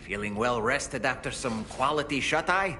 Feeling well rested after some quality shut-eye?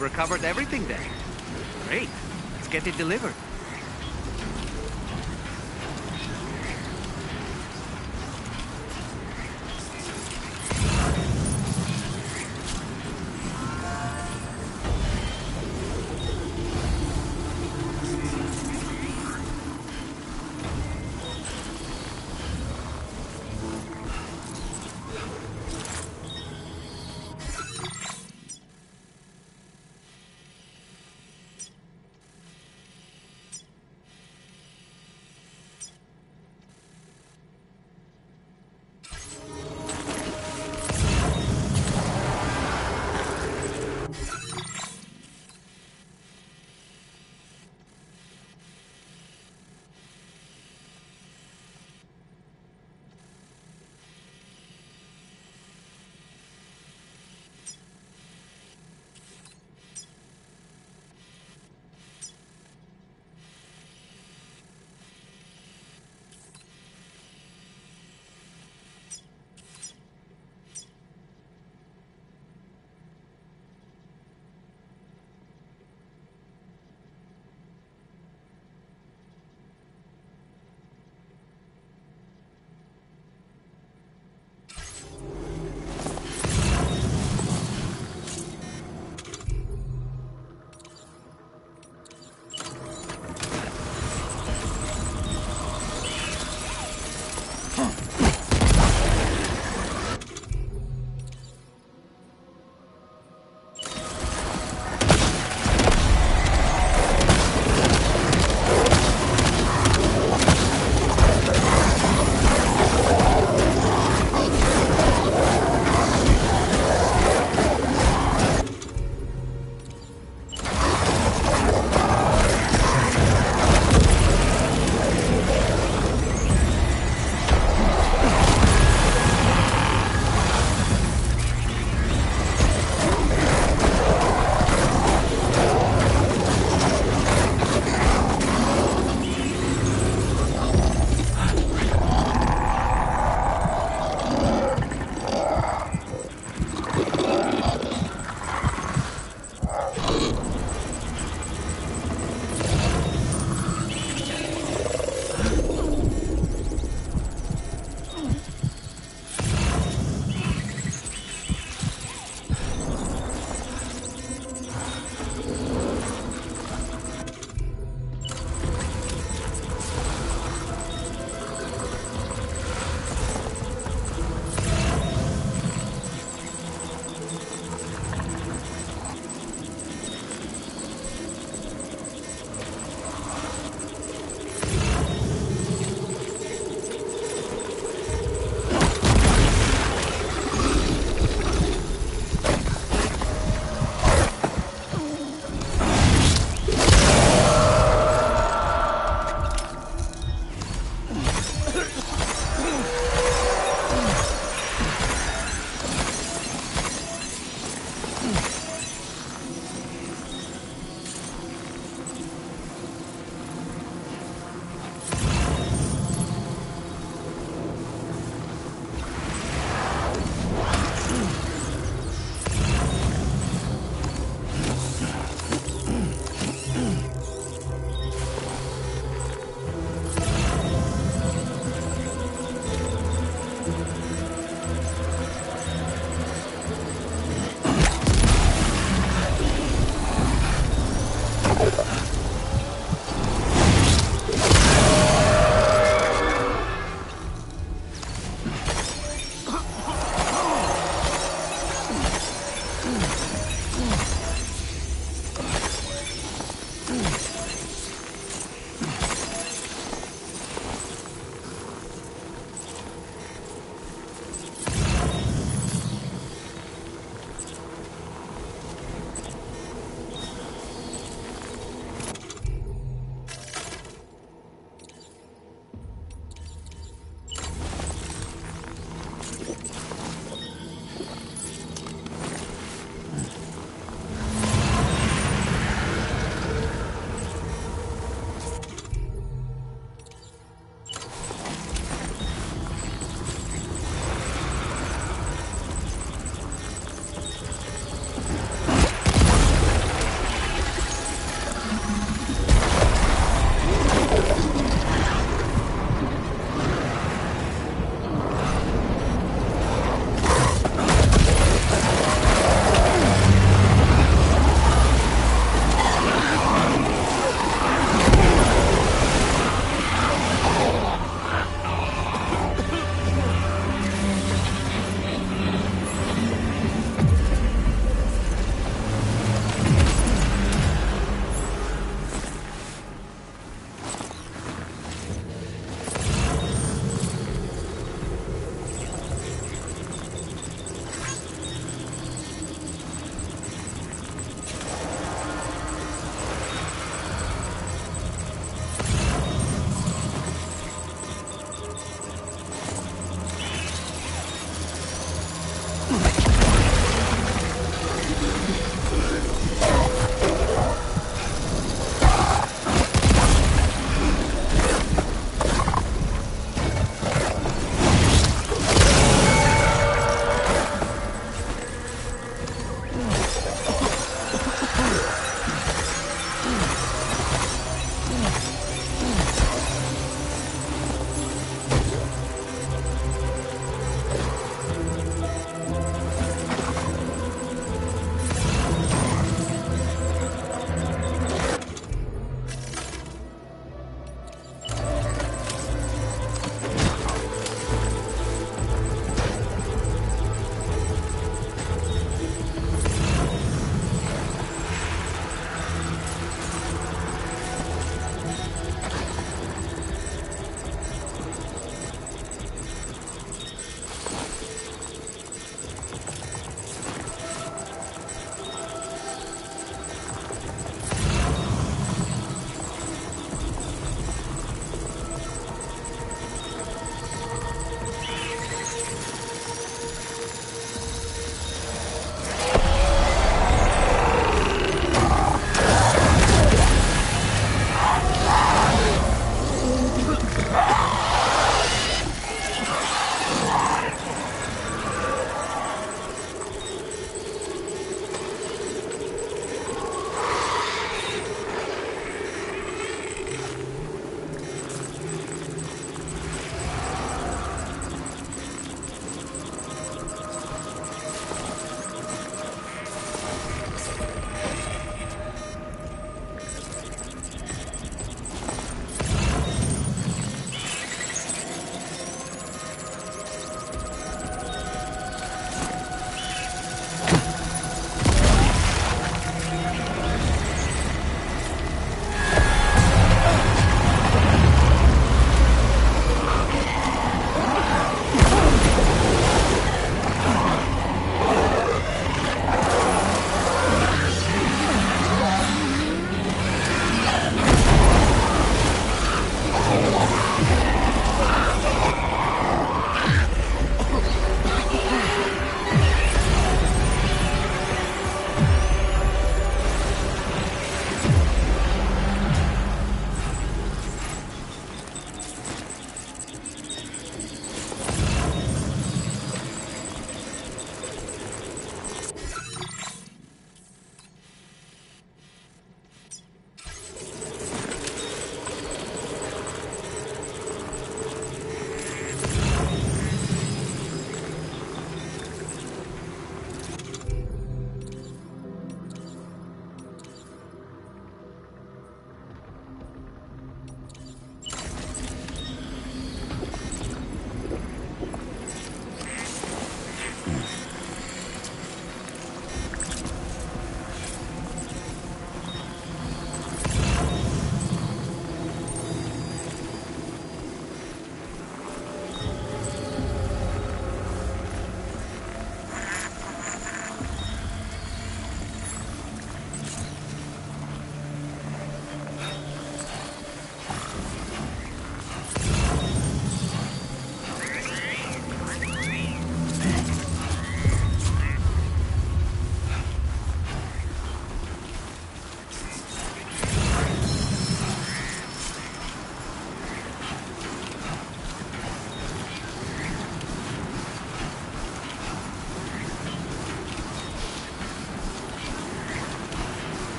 Recovered everything then. Great. Let's get it delivered.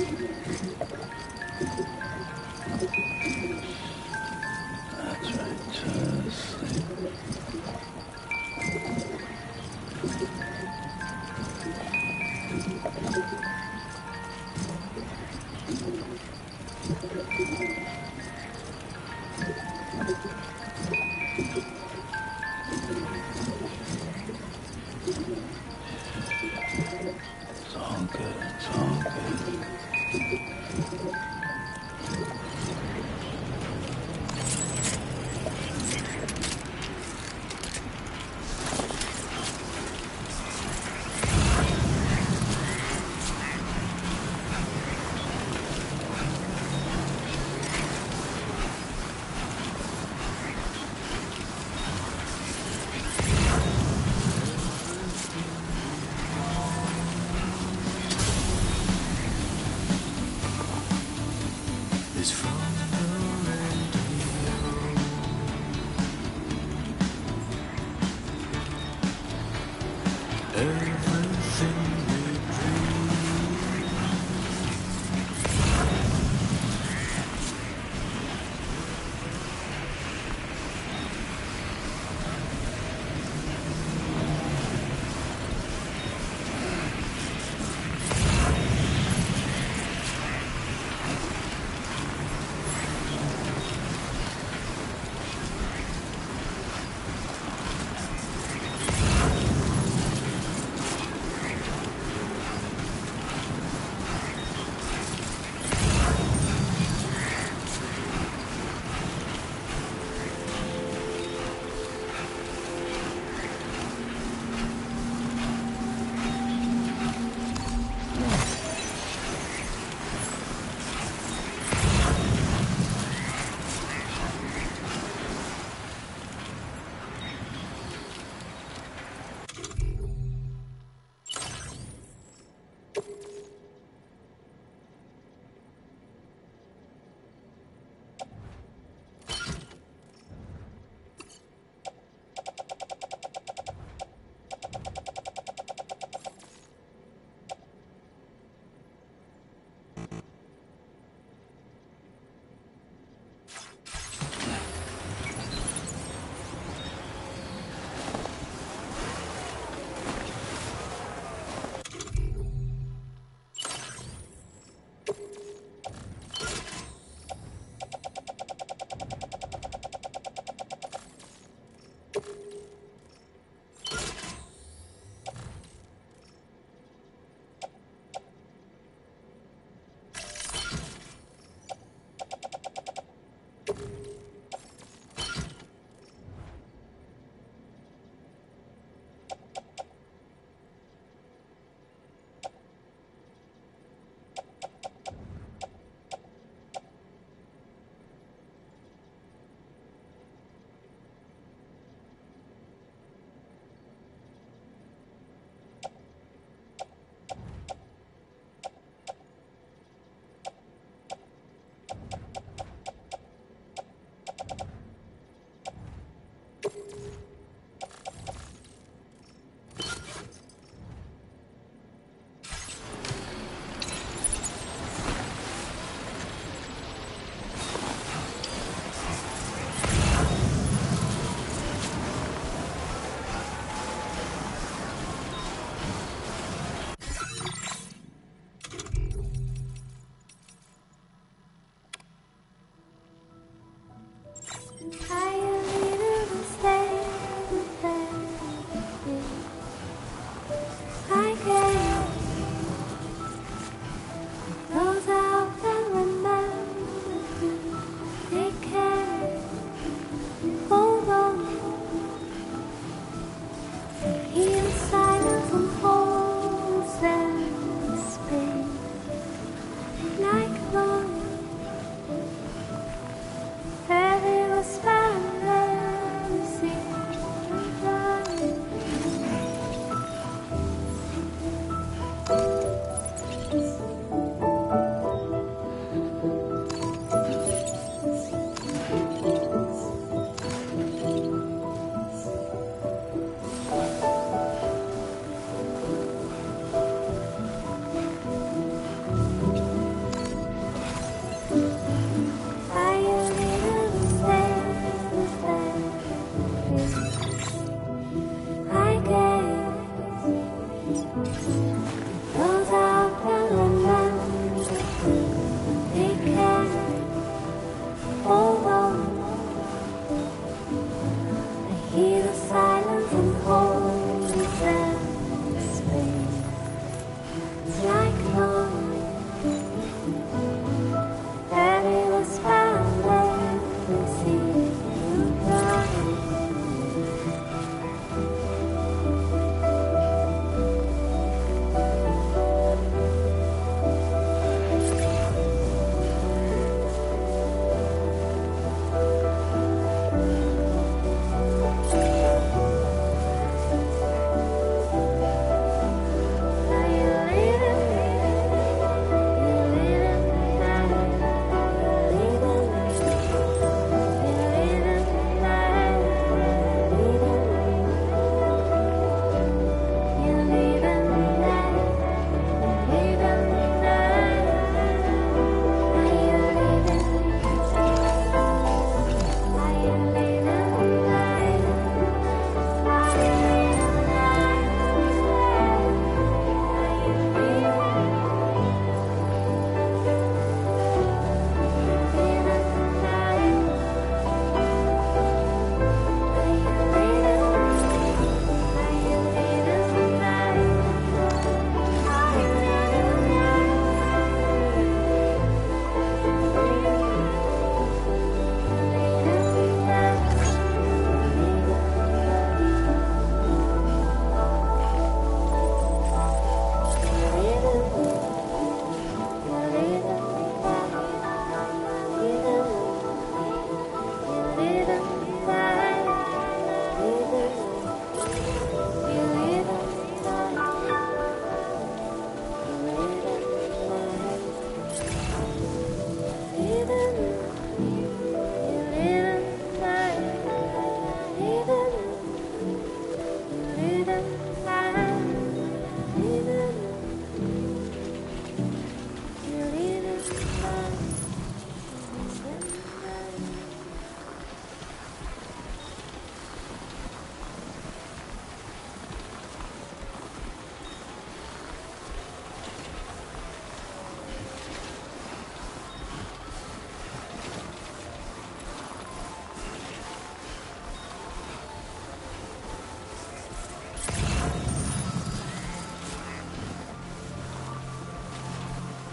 That's right, just sleep. It's all good, it's all good. Is from the radio. Everything we dream.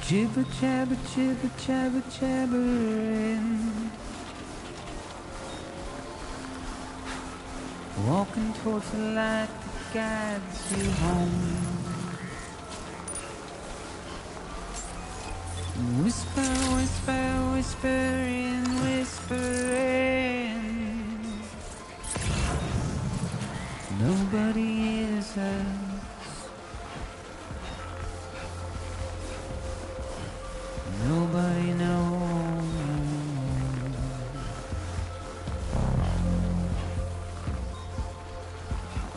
Jibber jabber jibber jabber jabbering, walking towards the light that guides you home. Whisper, whisper, whispering, whispering. Nobody hears us. Nobody knows.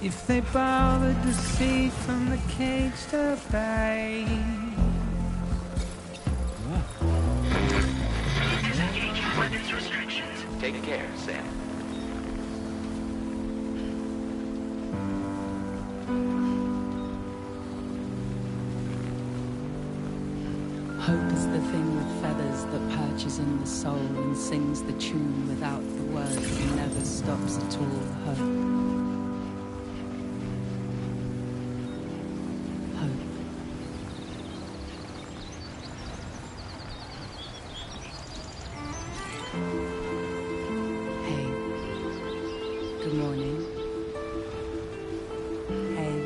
If they bothered to see from the caged up eye. Disengaging weapons restrictions. Take care, Sam. Hope is the thing with feathers that perches in the soul and sings the tune without the words and never stops at all. Hope. Hope. Hey. Good morning. Hey.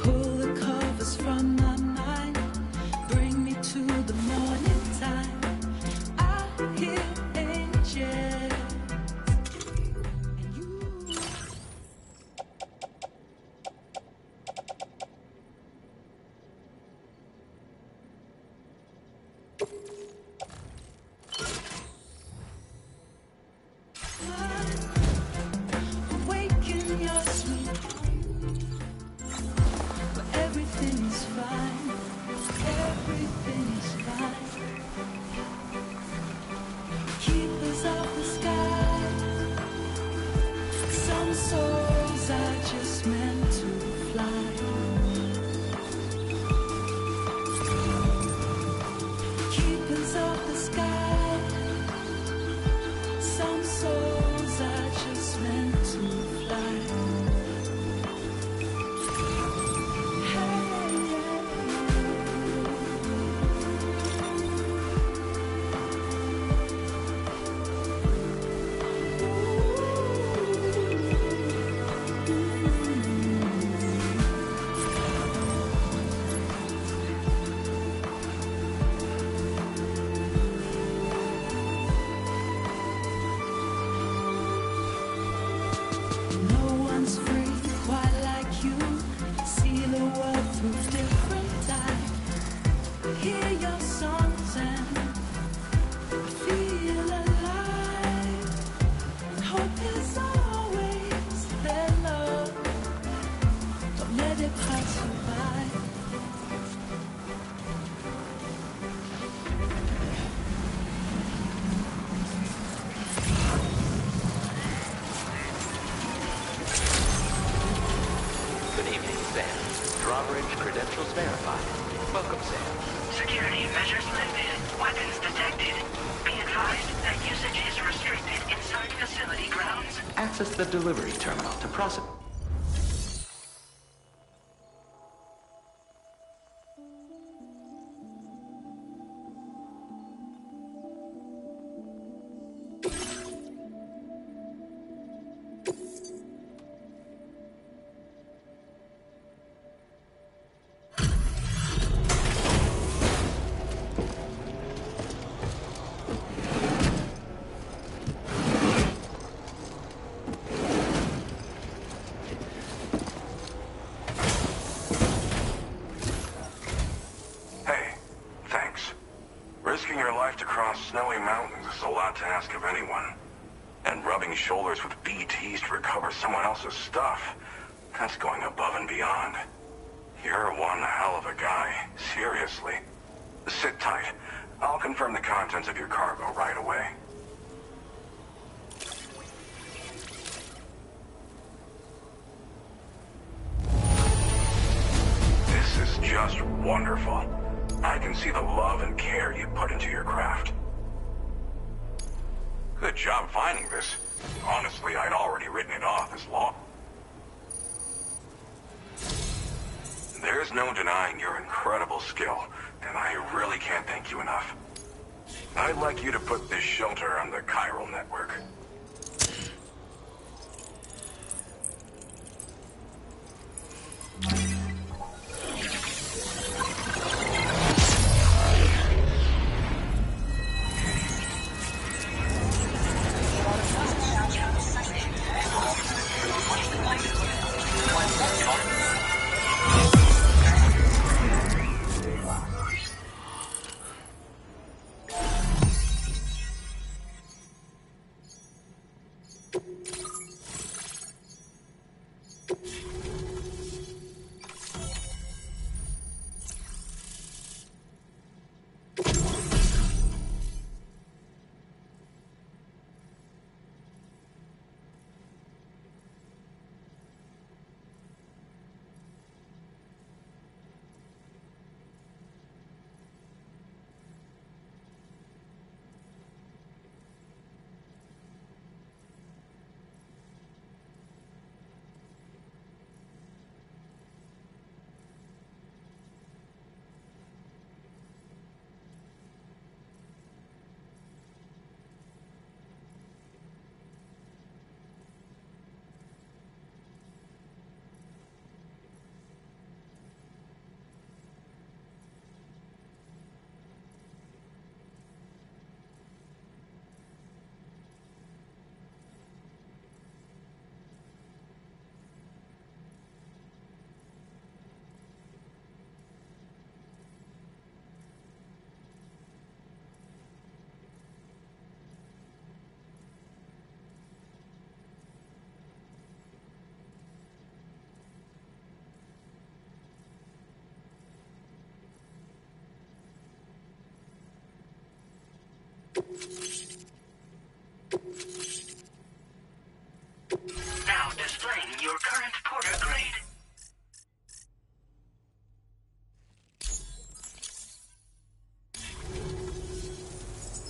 Pull the covers from my mind, bring me to the morning time. I hear angels, and you. Awaken your sweet. Everything is fine. Everything is fine. Keepers of the sky. Some souls are just meant to fly. Keepers of the sky. Some souls are just meant to fly. No one's free quite like you. See the world through different eyes. Hear your songs and feel alive. Hope is always their love. Don't let it pass you by. Good evening, Sam. Drawbridge credentials verified. Welcome, Sam. Security measures lifted. Weapons detected. Be advised that usage is restricted inside facility grounds. Access the delivery terminal to process. task of anyone. And rubbing shoulders with BTs to recover someone else's stuff, that's going above and beyond. You're one hell of a guy, seriously. Sit tight. I'll confirm the contents of your cargo right away. This is just wonderful. I can see the love and care you put into your craft. Good job finding this. Honestly, I'd already written it off as law. There's no denying your incredible skill, and I really can't thank you enough. I'd like you to put this shelter on the chiral network. Now displaying your current porter grade.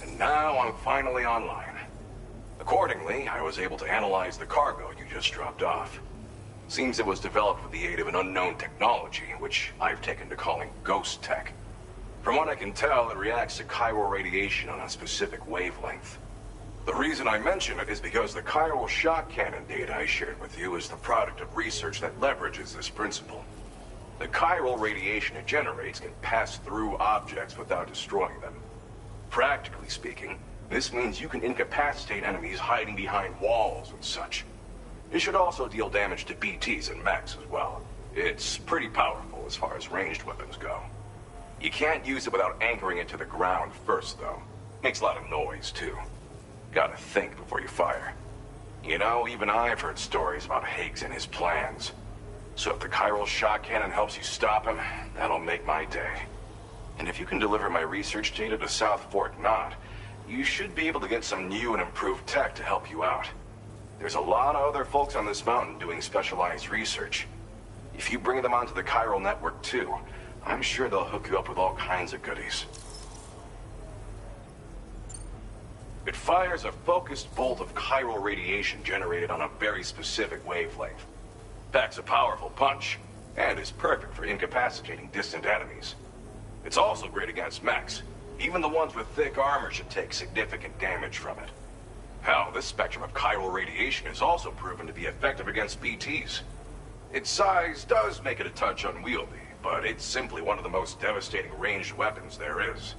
And now I'm finally online. Accordingly, I was able to analyze the cargo you just dropped off. Seems it was developed with the aid of an unknown technology, which I've taken to calling ghost tech. From what I can tell, it reacts to chiral radiation on a specific wavelength. The reason I mention it is because the chiral shock cannon data I shared with you is the product of research that leverages this principle. The chiral radiation it generates can pass through objects without destroying them. Practically speaking, this means you can incapacitate enemies hiding behind walls and such. It should also deal damage to BTs and mechs as well. It's pretty powerful as far as ranged weapons go. You can't use it without anchoring it to the ground first, though. Makes a lot of noise, too. Gotta think before you fire. You know, even I've heard stories about Higgs and his plans. So if the chiral shock cannon helps you stop him, that'll make my day. And if you can deliver my research data to South Fort Knot, you should be able to get some new and improved tech to help you out. There's a lot of other folks on this mountain doing specialized research. If you bring them onto the chiral network too, I'm sure they'll hook you up with all kinds of goodies. It fires a focused bolt of chiral radiation generated on a very specific wavelength. Packs a powerful punch, and is perfect for incapacitating distant enemies. It's also great against mechs. Even the ones with thick armor should take significant damage from it. Hell, this spectrum of chiral radiation is also proven to be effective against BTs. Its size does make it a touch unwieldy, but it's simply one of the most devastating ranged weapons there is.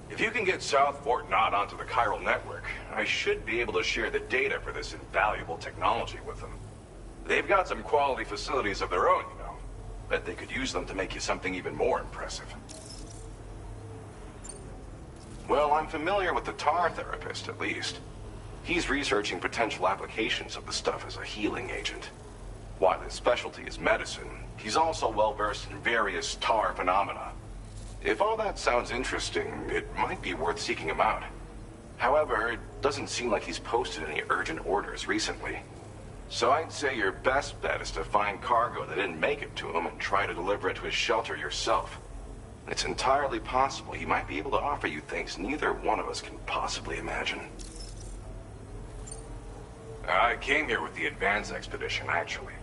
If you can get South Fort Knot onto the chiral network, I should be able to share the data for this invaluable technology with them. They've got some quality facilities of their own, you know. Bet they could use them to make you something even more impressive. Well, I'm familiar with the tar therapist, at least. He's researching potential applications of the stuff as a healing agent. While his specialty is medicine, he's also well-versed in various tar phenomena. If all that sounds interesting, it might be worth seeking him out. However, it doesn't seem like he's posted any urgent orders recently. So I'd say your best bet is to find cargo that didn't make it to him and try to deliver it to his shelter yourself. It's entirely possible he might be able to offer you things neither one of us can possibly imagine. I came here with the advance expedition, actually.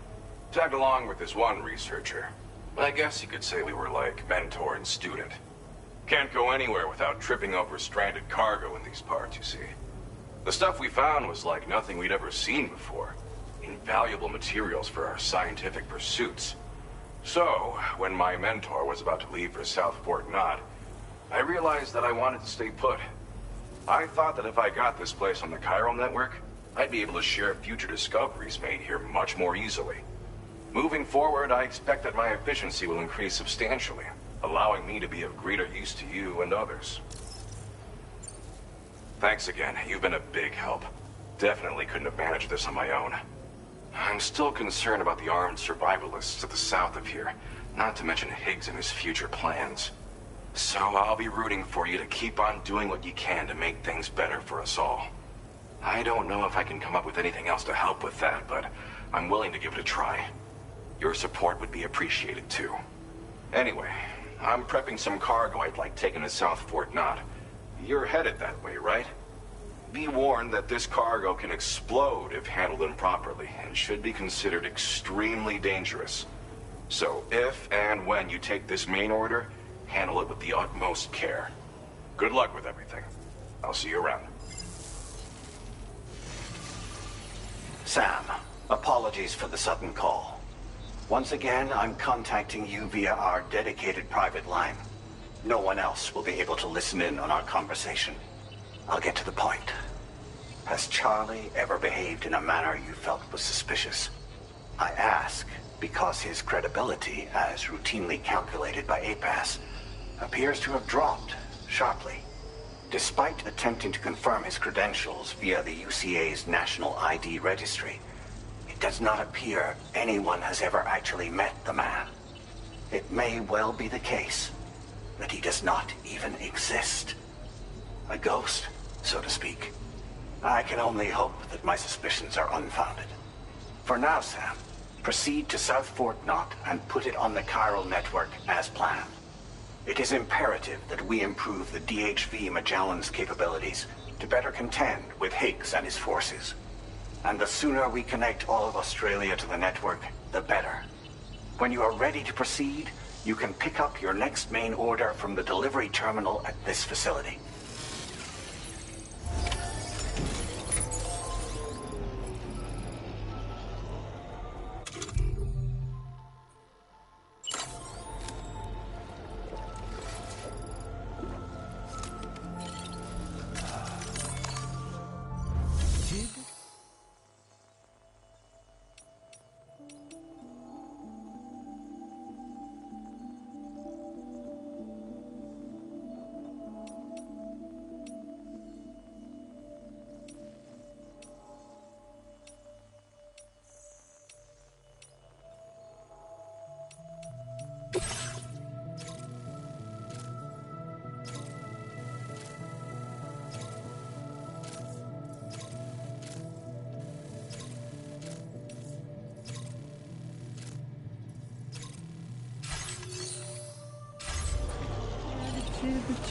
Tagged along with this one researcher. I guess you could say we were like mentor and student. Can't go anywhere without tripping over stranded cargo in these parts, you see. The stuff we found was like nothing we'd ever seen before. Invaluable materials for our scientific pursuits. So, when my mentor was about to leave for South Fort Knot, I realized that I wanted to stay put. I thought that if I got this place on the chiral network, I'd be able to share future discoveries made here much more easily. Moving forward, I expect that my efficiency will increase substantially, allowing me to be of greater use to you and others. Thanks again. You've been a big help. Definitely couldn't have managed this on my own. I'm still concerned about the armed survivalists to the south of here, not to mention Higgs and his future plans. So I'll be rooting for you to keep on doing what you can to make things better for us all. I don't know if I can come up with anything else to help with that, but I'm willing to give it a try. Your support would be appreciated too. Anyway, I'm prepping some cargo I'd like taken to South Fort Knot. You're headed that way, right? Be warned that this cargo can explode if handled improperly, and should be considered extremely dangerous. So if and when you take this main order, handle it with the utmost care. Good luck with everything. I'll see you around. Sam, apologies for the sudden call. Once again, I'm contacting you via our dedicated private line. No one else will be able to listen in on our conversation. I'll get to the point. Has Charlie ever behaved in a manner you felt was suspicious? I ask because his credibility, as routinely calculated by APAS, appears to have dropped sharply. Despite attempting to confirm his credentials via the UCA's National ID Registry, it does not appear anyone has ever actually met the man. It may well be the case that he does not even exist. A ghost, so to speak. I can only hope that my suspicions are unfounded. For now, Sam, proceed to South Fort Knot and put it on the chiral network as planned. It is imperative that we improve the DHV Magellan's capabilities to better contend with Higgs and his forces. And the sooner we connect all of Australia to the network, the better. When you are ready to proceed, you can pick up your next main order from the delivery terminal at this facility.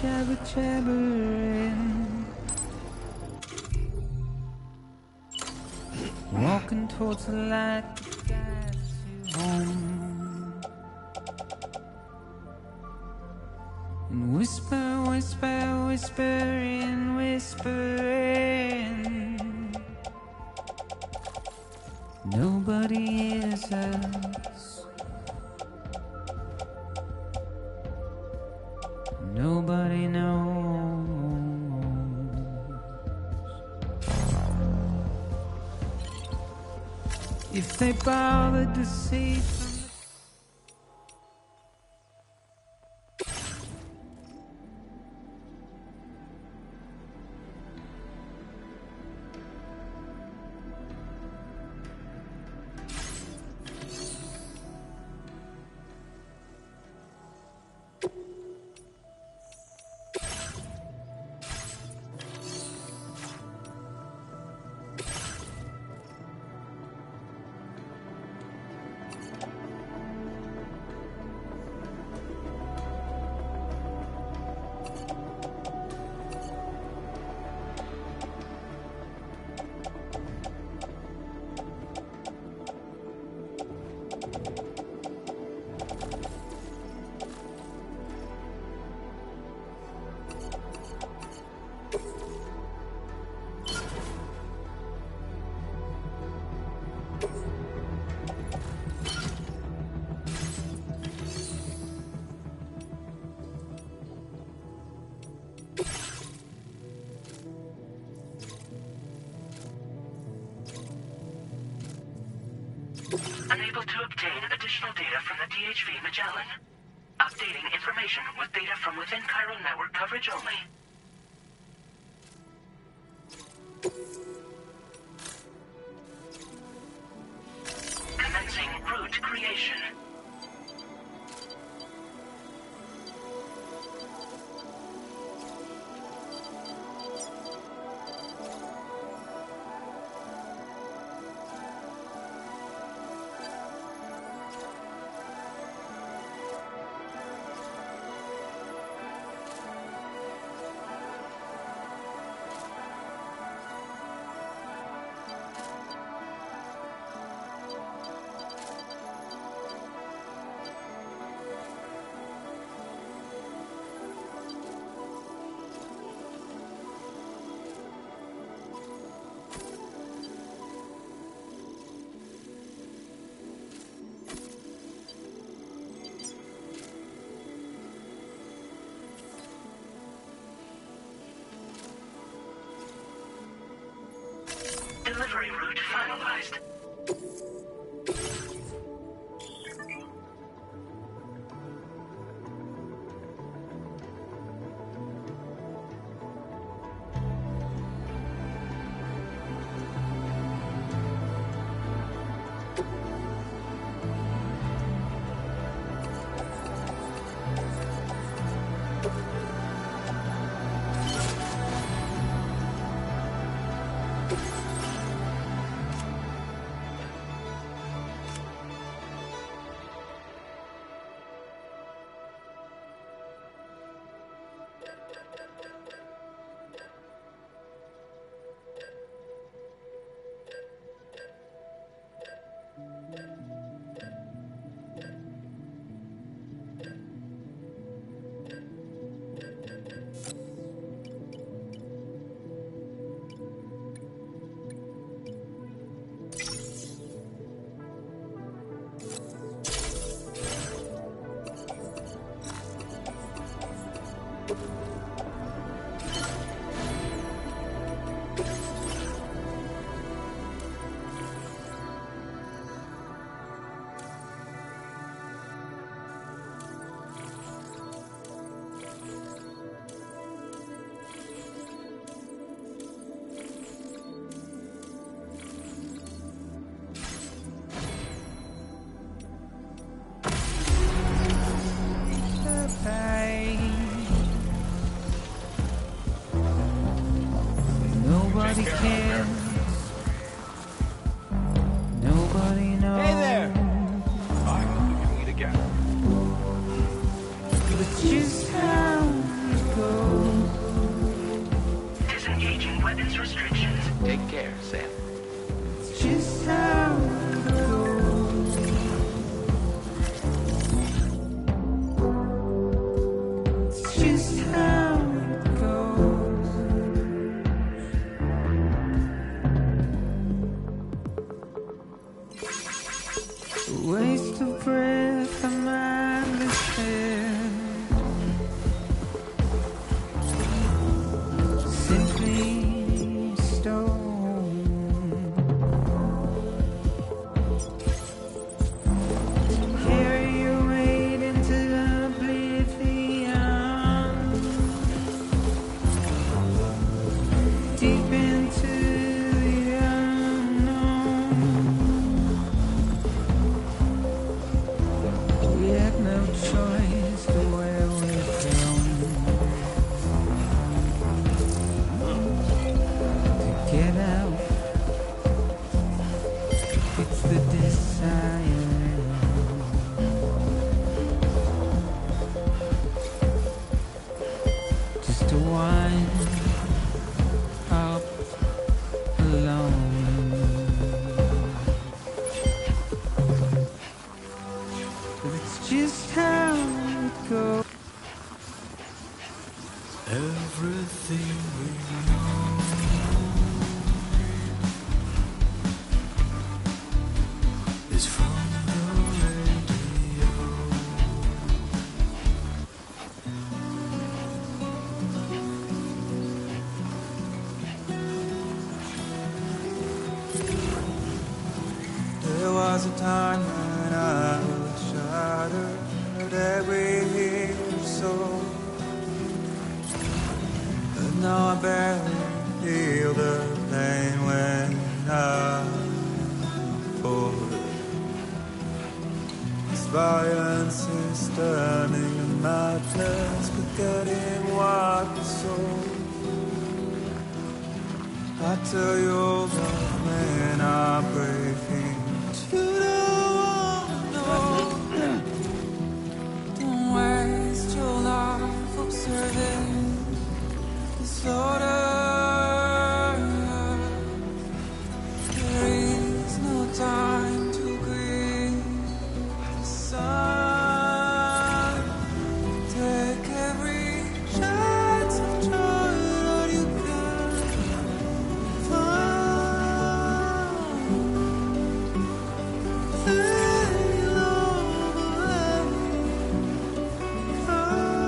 Jabber, jabbering. Walking towards the light that guides you home. And whisper, whisper, whispering, whispering. Nobody hears us. Nobody knows. If they bothered to see from Unable to obtain additional data from the DHV Magellan. Updating information with data from within chiral network coverage only. Commencing route creation. Delivery route finalized. Nobody cares. Nobody knows. Hey there! Finally, we meet again. It's just how it goes. Disengaging weapons restrictions. Take care, Sam. It's just how it goes. It's just how it goes. A waste of breath, a mindless head. Simply stone. Carry your weight into oblivion. Deep into the unknown. We had no choice to where we're going. To get out, it's the desire. Just to wind up alone. But it's just how it goes. Everything we know was a time when I was shattered every soul, but now I barely feel the pain when I fall. This violence is turning to madness, forgetting what we soul. I tell you all that men are breaking. You don't know. Don't waste your life observing the slaughter. There is no time to grieve the sun. Take every chance of joy that you can find. Lay low, lay down.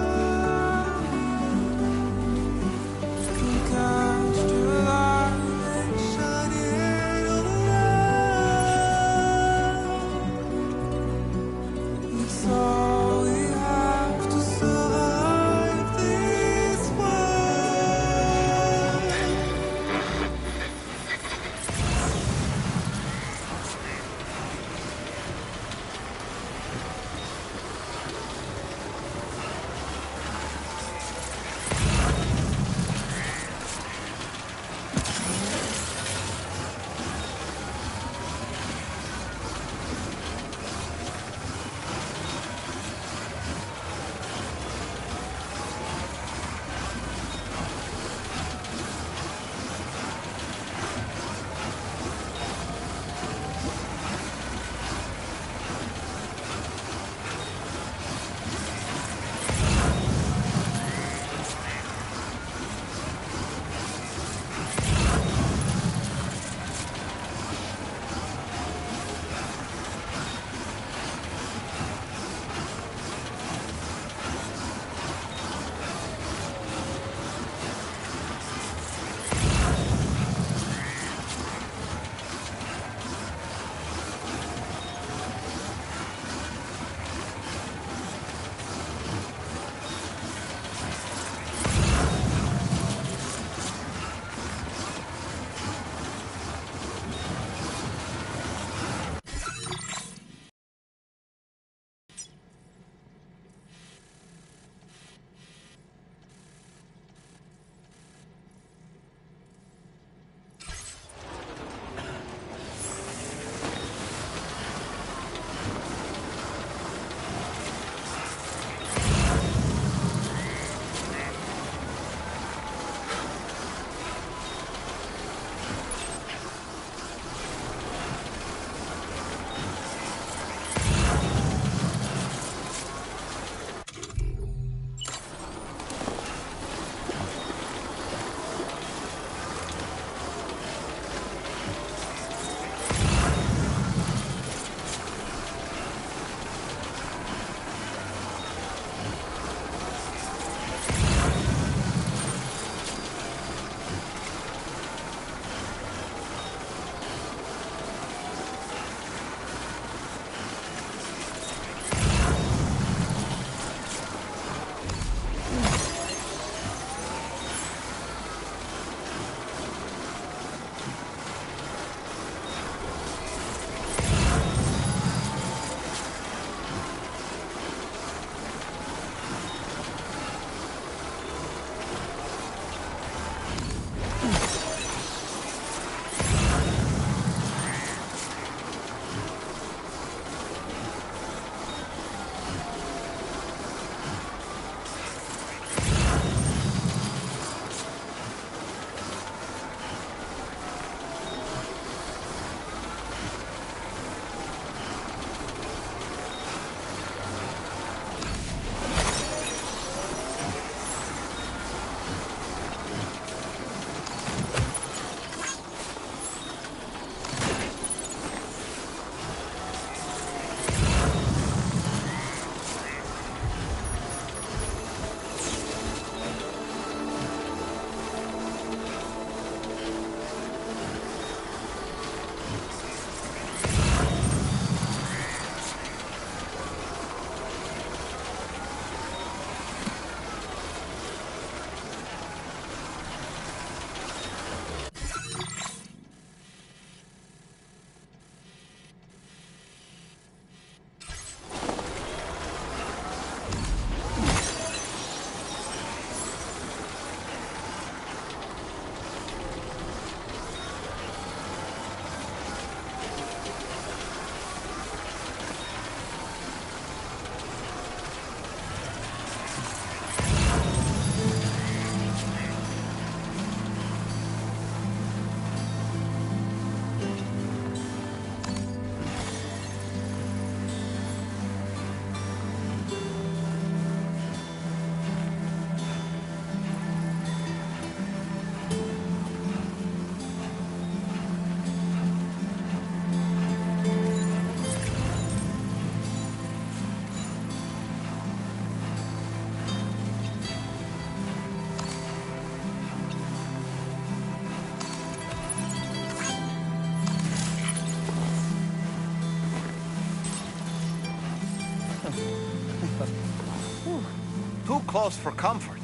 too close for comfort.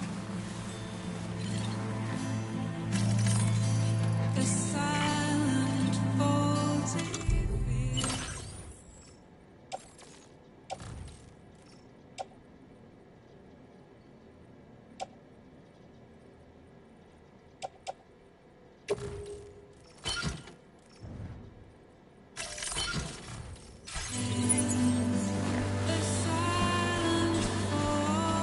The silent falls in fear. The silent falls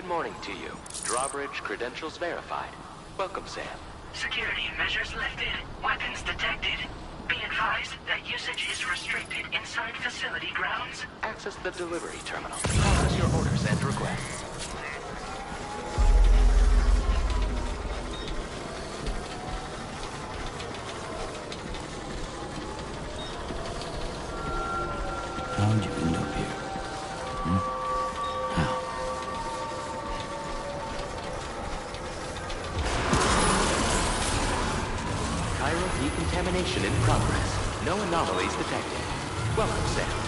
Good morning to you. Drawbridge credentials verified. Welcome, Sam. Security measures lifted. Weapons detected. Be advised that usage is restricted inside facility grounds. Access the delivery terminal. Process your orders and requests. How'd you end up here? How? Chiral decontamination in progress. No anomalies detected. Welcome, Sam.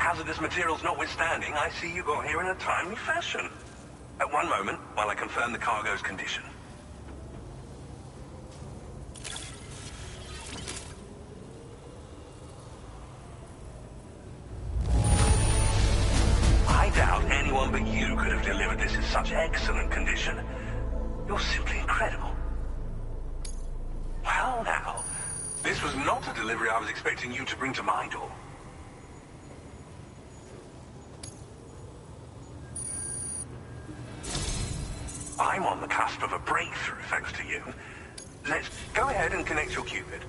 Hazardous materials notwithstanding, I see you got here in a timely fashion. At one moment, while I confirm the cargo's condition. I doubt anyone but you could have delivered this in such excellent condition. You're simply incredible. Well now, this was not a delivery I was expecting you to bring to my door. I'm on the cusp of a breakthrough, thanks to you. Let's go ahead and connect your Cupid.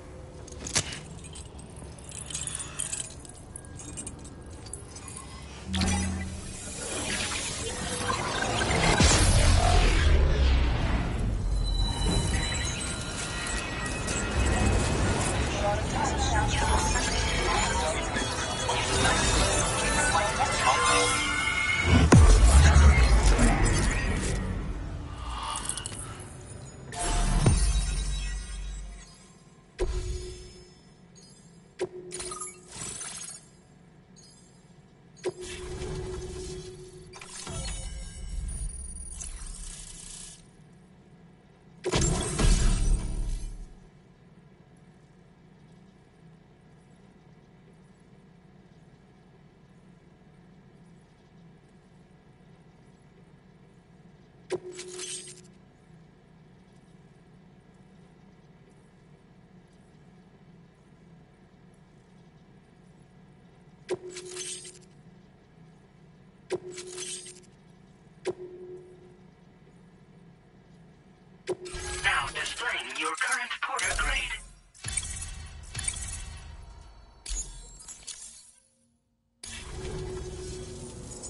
Now displaying your current porter grade.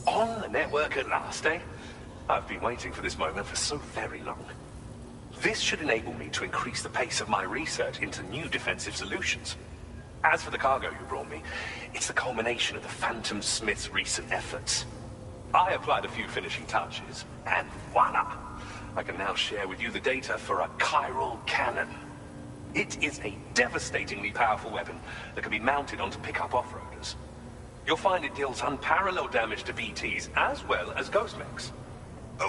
On the network at last, eh? I've been waiting for this moment for so very long. This should enable me to increase the pace of my research into new defensive solutions. As for the cargo you brought me, it's the culmination of the Phantom Smith's recent efforts. I applied a few finishing touches, and voila! I can now share with you the data for a chiral cannon. It is a devastatingly powerful weapon that can be mounted onto pickup off-roaders. You'll find it deals unparalleled damage to BTs as well as ghost mechs.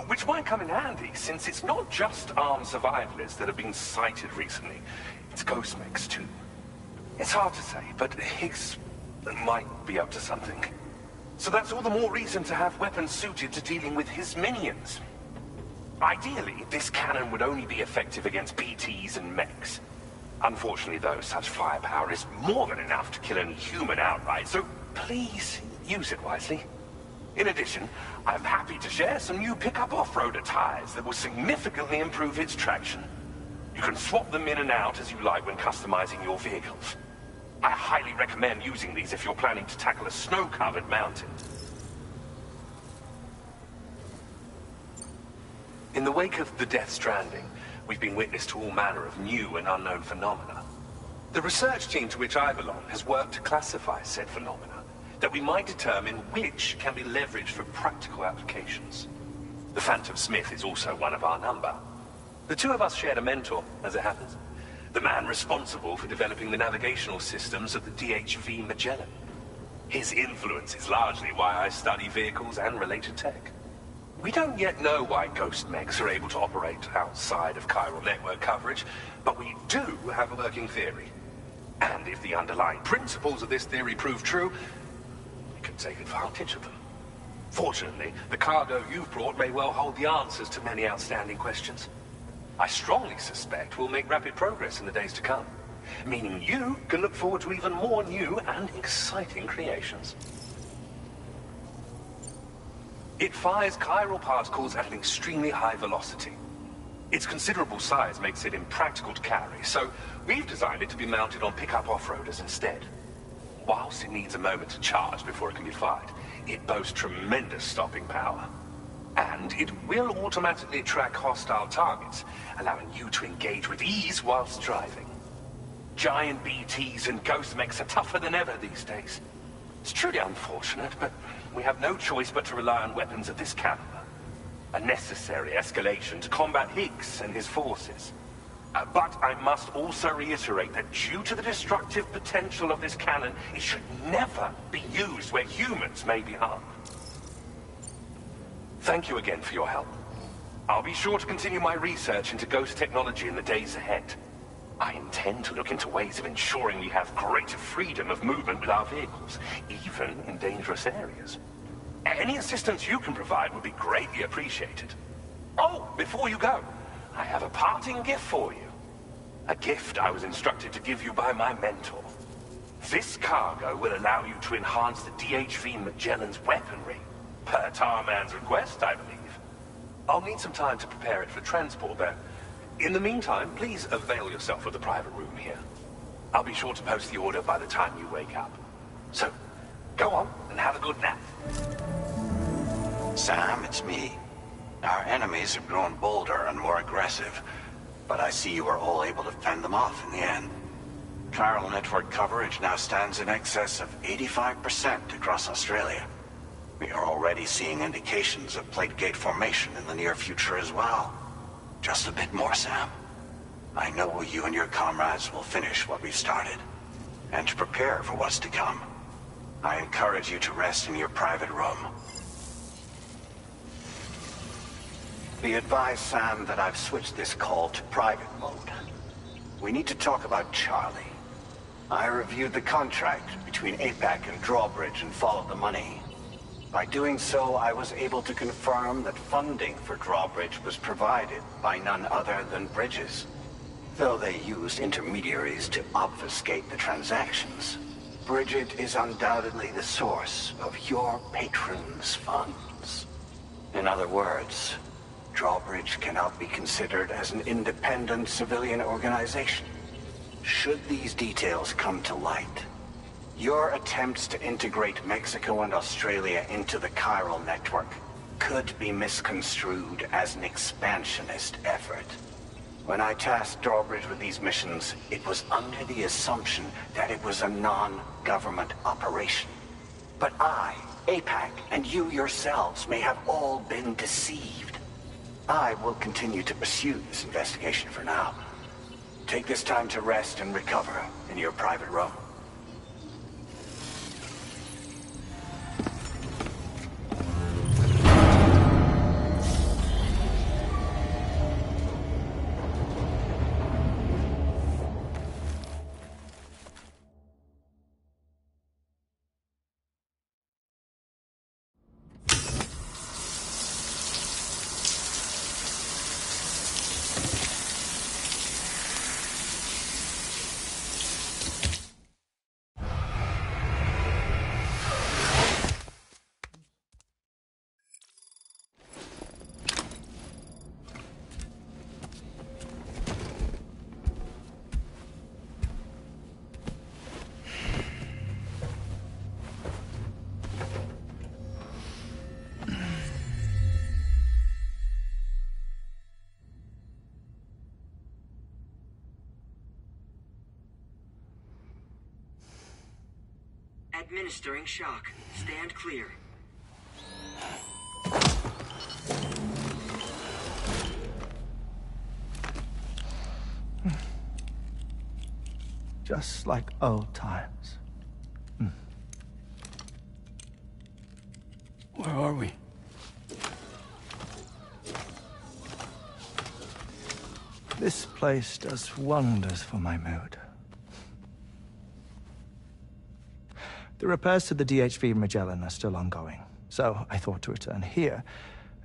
Which might come in handy, since it's not just armed survivalists that have been sighted recently. It's ghost mechs too. It's hard to say, but Higgs might be up to something. So that's all the more reason to have weapons suited to dealing with his minions. Ideally, this cannon would only be effective against BTs and mechs. Unfortunately, though, such firepower is more than enough to kill any human outright, so please use it wisely. In addition, I'm happy to share some new pickup off-roader tires that will significantly improve its traction. You can swap them in and out as you like when customizing your vehicles. I highly recommend using these if you're planning to tackle a snow-covered mountain. In the wake of the Death Stranding, we've been witness to all manner of new and unknown phenomena. The research team to which I belong has worked to classify said phenomena, that we might determine which can be leveraged for practical applications. The Phantom Smith is also one of our number. The two of us shared a mentor, as it happens. The man responsible for developing the navigational systems of the DHV Magellan. His influence is largely why I study vehicles and related tech. We don't yet know why ghost mechs are able to operate outside of chiral network coverage, but we do have a working theory. And if the underlying principles of this theory prove true, we can take advantage of them. Fortunately, the cargo you've brought may well hold the answers to many outstanding questions. I strongly suspect we'll make rapid progress in the days to come, meaning you can look forward to even more new and exciting creations. It fires chiral particles at an extremely high velocity. Its considerable size makes it impractical to carry, so we've designed it to be mounted on pickup off-roaders instead. Whilst it needs a moment to charge before it can be fired, it boasts tremendous stopping power. And it will automatically track hostile targets, allowing you to engage with ease whilst driving. Giant BTs and ghost mechs are tougher than ever these days. It's truly unfortunate, but we have no choice but to rely on weapons of this caliber. A necessary escalation to combat Higgs and his forces. But I must also reiterate that due to the destructive potential of this cannon, it should never be used where humans may be harmed. Thank you again for your help. I'll be sure to continue my research into ghost technology in the days ahead. I intend to look into ways of ensuring we have greater freedom of movement with our vehicles, even in dangerous areas. Any assistance you can provide would be greatly appreciated. Oh, before you go, I have a parting gift for you. A gift I was instructed to give you by my mentor. This cargo will allow you to enhance the DHV Magellan's weaponry, per Tarman's request, I believe. I'll need some time to prepare it for transport, though. In the meantime, please avail yourself of the private room here. I'll be sure to post the order by the time you wake up. So, go on and have a good nap. Sam, it's me. Our enemies have grown bolder and more aggressive, but I see you were all able to fend them off in the end. Chiral network coverage now stands in excess of 85% across Australia. We are already seeing indications of plate gate formation in the near future as well. Just a bit more, Sam. I know you and your comrades will finish what we've started, and to prepare for what's to come. I encourage you to rest in your private room. Be advised, Sam, that I've switched this call to private mode. We need to talk about Charlie. I reviewed the contract between APAC and Drawbridge and followed the money. By doing so, I was able to confirm that funding for Drawbridge was provided by none other than Bridges. Though they used intermediaries to obfuscate the transactions, Bridget is undoubtedly the source of your patron's funds. In other words, Drawbridge cannot be considered as an independent civilian organization. Should these details come to light, your attempts to integrate Mexico and Australia into the chiral network could be misconstrued as an expansionist effort. When I tasked Drawbridge with these missions, it was under the assumption that it was a non-government operation. But I, APAC, and you yourselves may have all been deceived. I will continue to pursue this investigation for now. Take this time to rest and recover in your private room. Administering shock. Stand clear. Just like old times. Where are we? place does wonders for my mood. The repairs to the DHV Magellan are still ongoing, so I thought to return here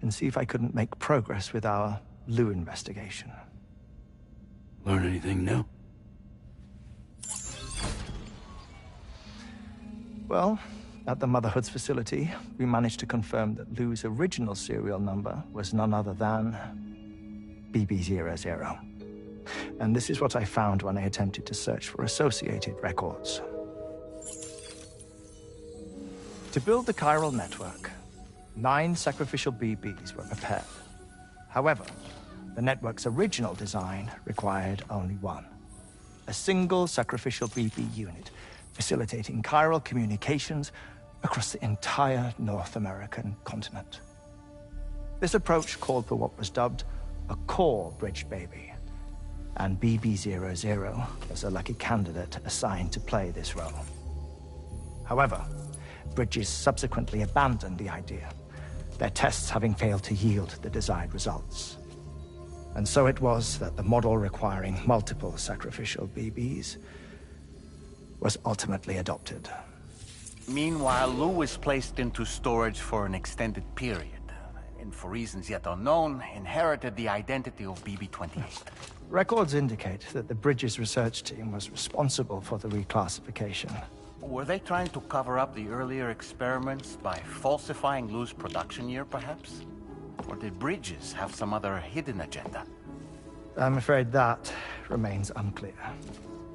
and see if I couldn't make progress with our Lou investigation. Learn anything new? Well, at the Motherhood's facility, we managed to confirm that Lou's original serial number was none other than BB00. And this is what I found when I attempted to search for associated records. To build the chiral network, 9 sacrificial BBs were prepared. However, the network's original design required only 1. A single sacrificial BB unit, facilitating chiral communications across the entire North American continent. This approach called for what was dubbed a core bridge baby, and BB00 was a lucky candidate assigned to play this role. However, Bridges subsequently abandoned the idea, their tests having failed to yield the desired results. And so it was that the model requiring multiple sacrificial BBs was ultimately adopted. Meanwhile, Lou was placed into storage for an extended period, and for reasons yet unknown, inherited the identity of BB-28. Records indicate that the Bridges research team was responsible for the reclassification. Were they trying to cover up the earlier experiments by falsifying Lou's production year, perhaps? Or did Bridges have some other hidden agenda? I'm afraid that remains unclear.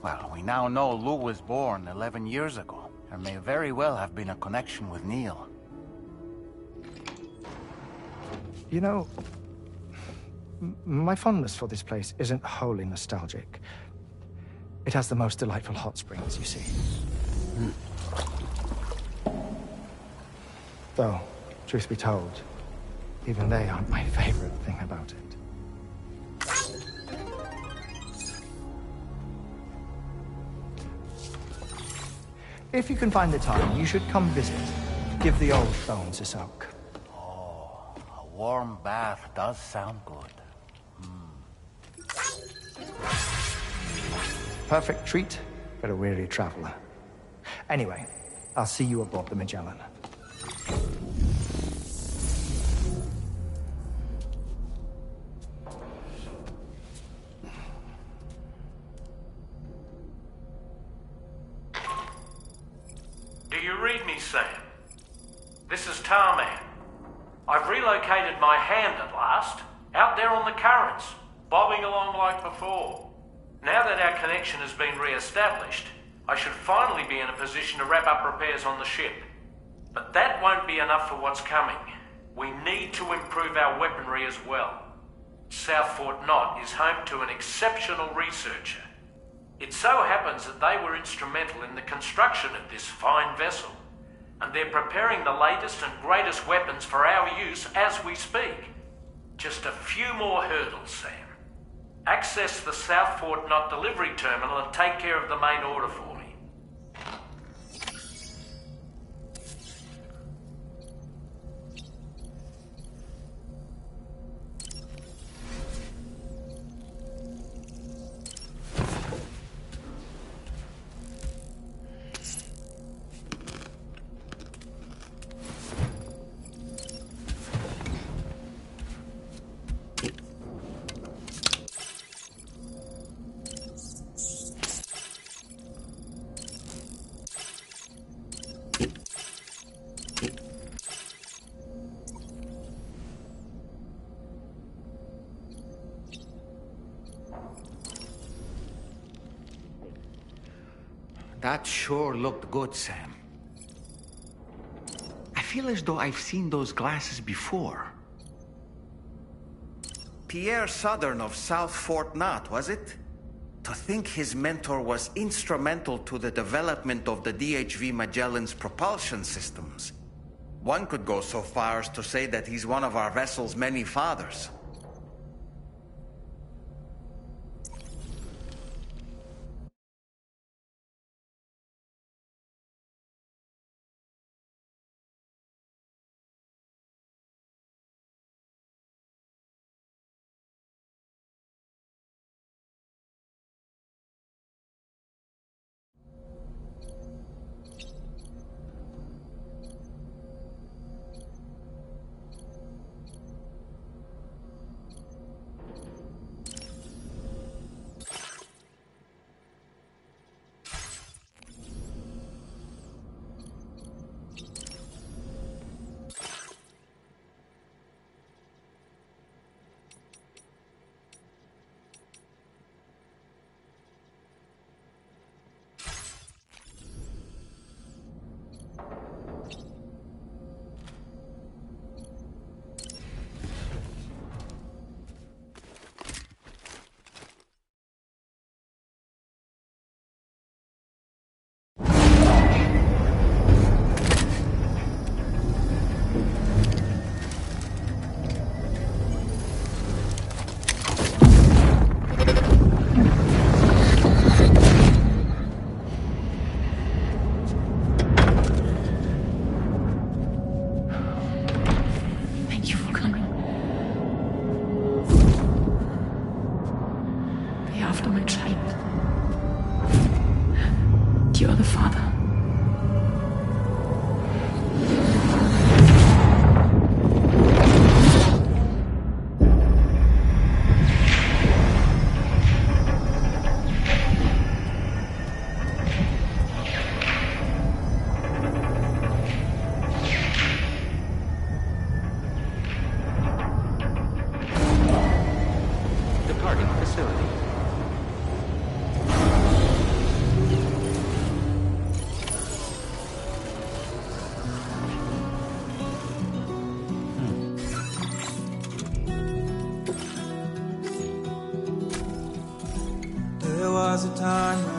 Well, we now know Lou was born 11 years ago. There may very well have been a connection with Neil. You know, my fondness for this place isn't wholly nostalgic. It has the most delightful hot springs, you see. Though, truth be told, even they aren't my favorite thing about it. If you can find the time, you should come visit. Give the old bones a soak. Oh, a warm bath does sound good. Perfect treat for a weary traveler. Anyway, I'll see you aboard the Magellan. Do you read me, Sam? This is Tarman. I've relocated my hand at last, out there on the currents, bobbing along like before. Now that our connection has been re-established, I should finally be in a position to wrap up repairs on the ship. But that won't be enough for what's coming. We need to improve our weaponry as well. South Fort Knott is home to an exceptional researcher. It so happens that they were instrumental in the construction of this fine vessel, and they're preparing the latest and greatest weapons for our use as we speak. Just a few more hurdles, Sam. Access the South Fort Knott delivery terminal and take care of the main order for me. That sure looked good, Sam. I feel as though I've seen those glasses before. Pierre Southern of South Fort Knott, was it? To think his mentor was instrumental to the development of the DHV Magellan's propulsion systems. One could go so far as to say that he's one of our vessel's many fathers. was a time